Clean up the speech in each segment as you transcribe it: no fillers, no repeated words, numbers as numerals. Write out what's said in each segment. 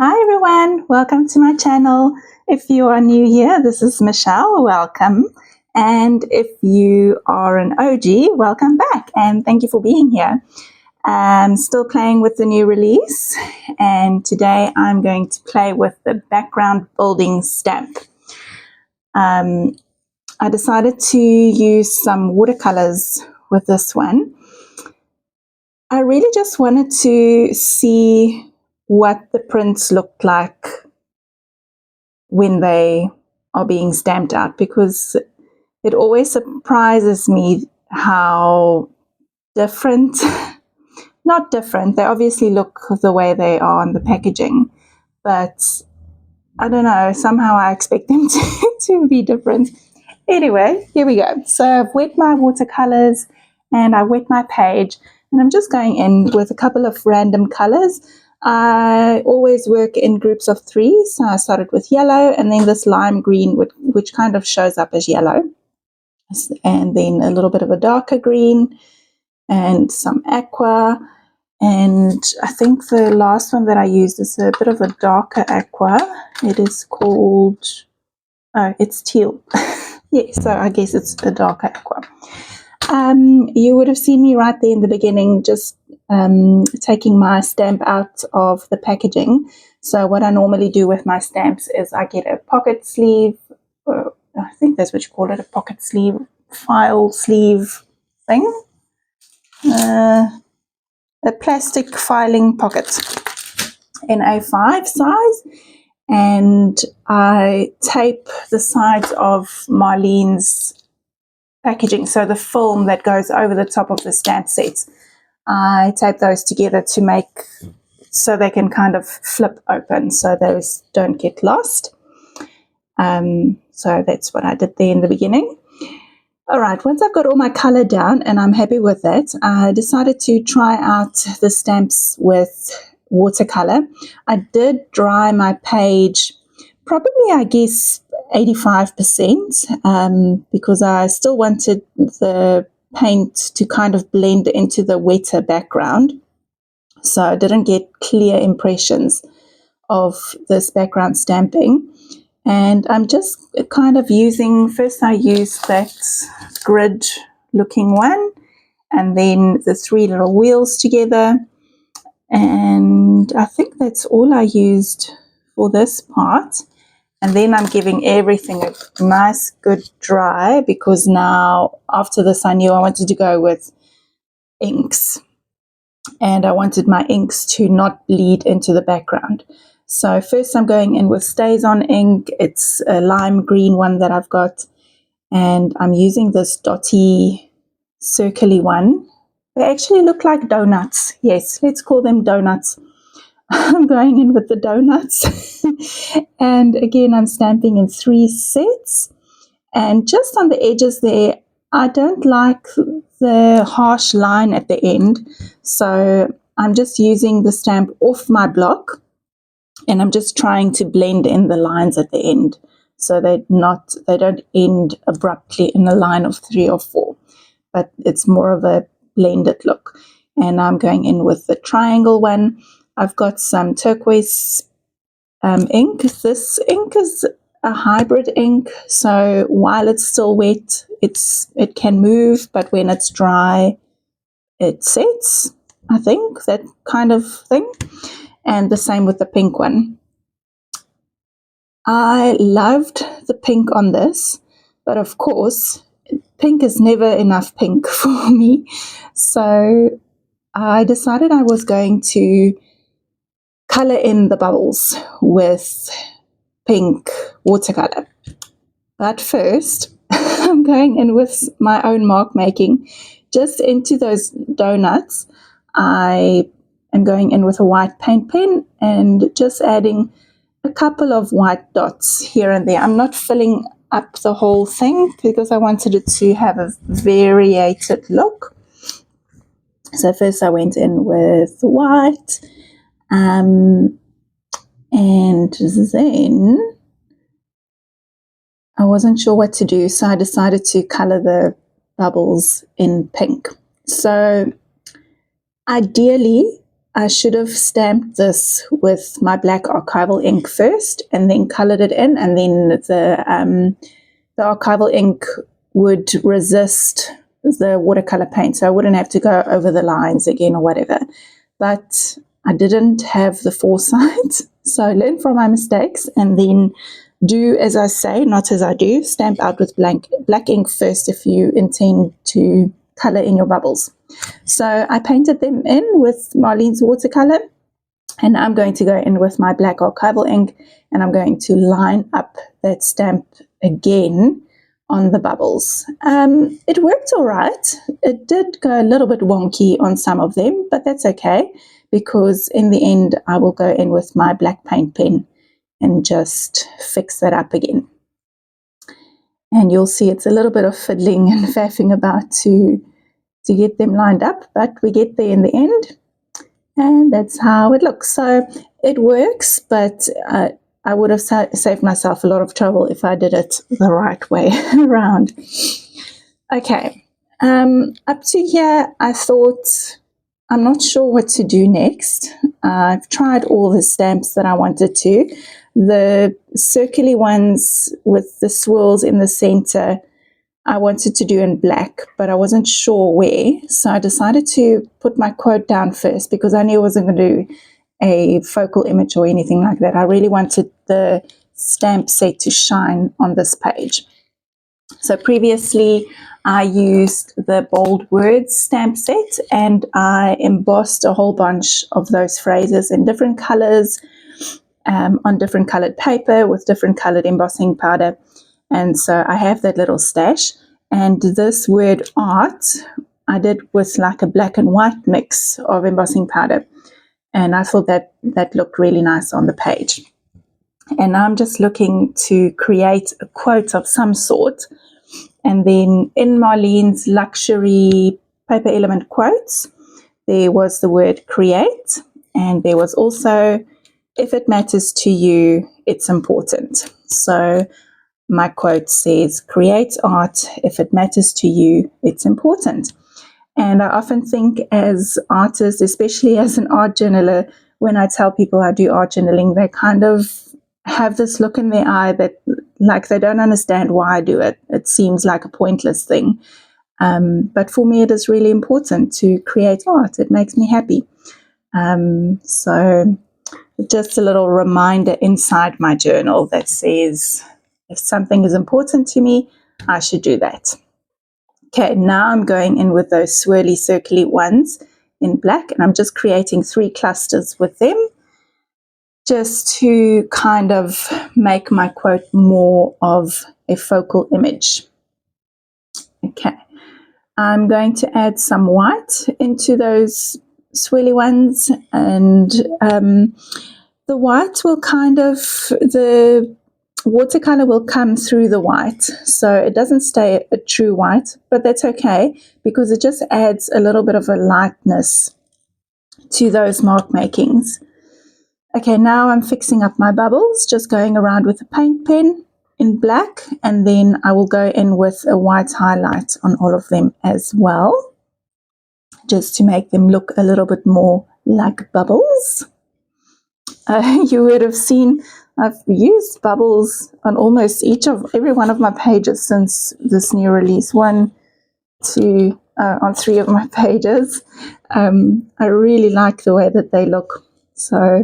Hi everyone, welcome to my channel. If you are new here, this is Michelle, welcome. And if you are an OG, welcome back and thank you for being here. I'm still playing with the new release and today I'm going to play with the background building stamp. I decided to use some watercolors with this one. I really just wanted to see what the prints looked like when they are being stamped out, because it always surprises me how different, not different, they obviously look the way they are on the packaging, but I don't know, somehow I expect them to be different. Anyway, here we go. So I've wet my watercolors and I wet my page, and I'm just going in with a couple of random colors. I always work in groups of 3, so I started with yellow and then this lime green, which kind of shows up as yellow, and then a little bit of a darker green and some aqua, and I think the last one that I used is a bit of a darker aqua. It is called, oh, it's teal. Yeah, so I guess it's a darker aqua. You would have seen me right there in the beginning just taking my stamp out of the packaging. So what I normally do with my stamps is I get a pocket sleeve, I think that's what you call it, a pocket sleeve, file sleeve thing, a plastic filing pocket in A5 size, and I tape the sides of Marlene's packaging, so the film that goes over the top of the stamp sets, I tape those together to make so they can kind of flip open so those don't get lost. So that's what I did there in the beginning. All right, once I've got all my color down and I'm happy with it, I decided to try out the stamps with watercolor. I did dry my page probably, I guess, 85%, because I still wanted the paint to kind of blend into the wetter background, so I didn't get clear impressions of this background stamping. And I'm just kind of using, first I used that grid looking one and then the 3 little wheels together, and I think that's all I used for this part. And then I'm giving everything a nice good dry, because now after this I knew I wanted to go with inks and I wanted my inks to not bleed into the background. So first I'm going in with Stays On ink. It's a lime green one that I've got, and I'm using this dotty circly one. They actually look like donuts. Yes, let's call them donuts. I'm going in with the donuts. And again, I'm stamping in 3 sets. And just on the edges there, I don't like the harsh line at the end. So I'm just using the stamp off my block, and I'm just trying to blend in the lines at the end, so they don't end abruptly in a line of 3 or 4, but it's more of a blended look. And I'm going in with the triangle one. I've got some turquoise ink. This ink is a hybrid ink, so while it's still wet, it can move, but when it's dry, it sets, I think, that kind of thing. And the same with the pink one. I loved the pink on this, but of course, pink is never enough pink for me. So I decided I was going to color in the bubbles with pink watercolor. But first, I'm going in with my own mark making. Just into those donuts, I am going in with a white paint pen and just adding a couple of white dots here and there. I'm not filling up the whole thing because I wanted it to have a variated look. So first I went in with white, and then I wasn't sure what to do, so I decided to color the bubbles in pink. So ideally, I should have stamped this with my black archival ink first and then colored it in, and then the archival ink would resist the watercolor paint, so I wouldn't have to go over the lines again or whatever. But I didn't have the foresight, so I learned from my mistakes and then do as I say, not as I do. Stamp out with black ink first if you intend to color in your bubbles. So I painted them in with Marlene's watercolor, and I'm going to go in with my black archival ink, and I'm going to line up that stamp again on the bubbles. It worked all right. It did go a little bit wonky on some of them, but that's okay, because in the end I will go in with my black paint pen and just fix that up again. And you'll see it's a little bit of fiddling and faffing about to get them lined up, but we get there in the end, and that's how it looks. So it works, but I would have saved myself a lot of trouble if I did it the right way around. Okay, up to here I thought, I'm not sure what to do next. I've tried all the stamps that I wanted to. The circular ones with the swirls in the center I wanted to do in black, but I wasn't sure where, so I decided to put my quote down first because I knew I wasn't going to do a focal image or anything like that. I really wanted the stamp set to shine on this page. So previously I used the bold words stamp set, and I embossed a whole bunch of those phrases in different colors, on different colored paper with different colored embossing powder. And so I have that little stash. And this word art I did with like a black and white mix of embossing powder. And I thought that looked really nice on the page. And I'm just looking to create a quote of some sort. And then in Marlene's luxury paper element quotes, there was the word create. And there was also, if it matters to you, it's important. So my quote says, create art. If it matters to you, it's important. And I often think as artists, especially as an art journaler, when I tell people I do art journaling, they kind of have this look in their eye that like they don't understand why I do it. It seems like a pointless thing. But for me, it is really important to create art. It makes me happy. So just a little reminder inside my journal that says, if something is important to me, I should do that. Okay, now I'm going in with those swirly, circly ones in black, and I'm just creating 3 clusters with them just to kind of make my quote more of a focal image. Okay, I'm going to add some white into those swirly ones, and the white will the watercolor will come through the white, so it doesn't stay a true white, but that's okay because it just adds a little bit of a lightness to those mark makings. Okay, now I'm fixing up my bubbles, just going around with a paint pen in black, and then I will go in with a white highlight on all of them as well, just to make them look a little bit more like bubbles. You would have seen I've used bubbles on almost every one of my pages since this new release. 1, 2, on 3 of my pages. I really like the way that they look, so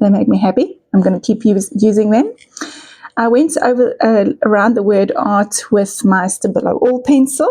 they make me happy. I'm going to keep using them. I went around the word art with my Stabilo All pencil,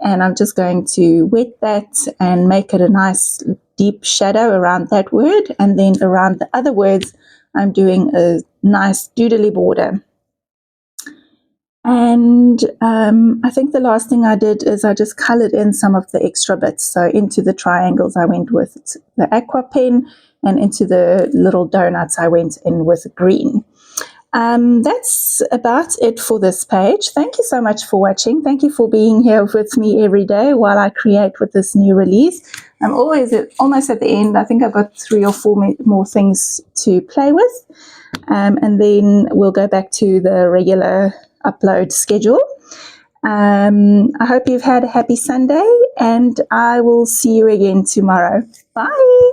and I'm just going to wet that and make it a nice deep shadow around that word, and then around the other words I'm doing a nice doodly border. And I think the last thing I did is I just colored in some of the extra bits. So into the triangles I went with the aqua pen, and into the little donuts I went in with green. That's about it for this page. Thank you so much for watching. Thank you for being here with me every day while I create with this new release. I'm almost at the end. I think I've got 3 or 4 more things to play with. And then we'll go back to the regular upload schedule. I hope you've had a happy Sunday, and I will see you again tomorrow. Bye.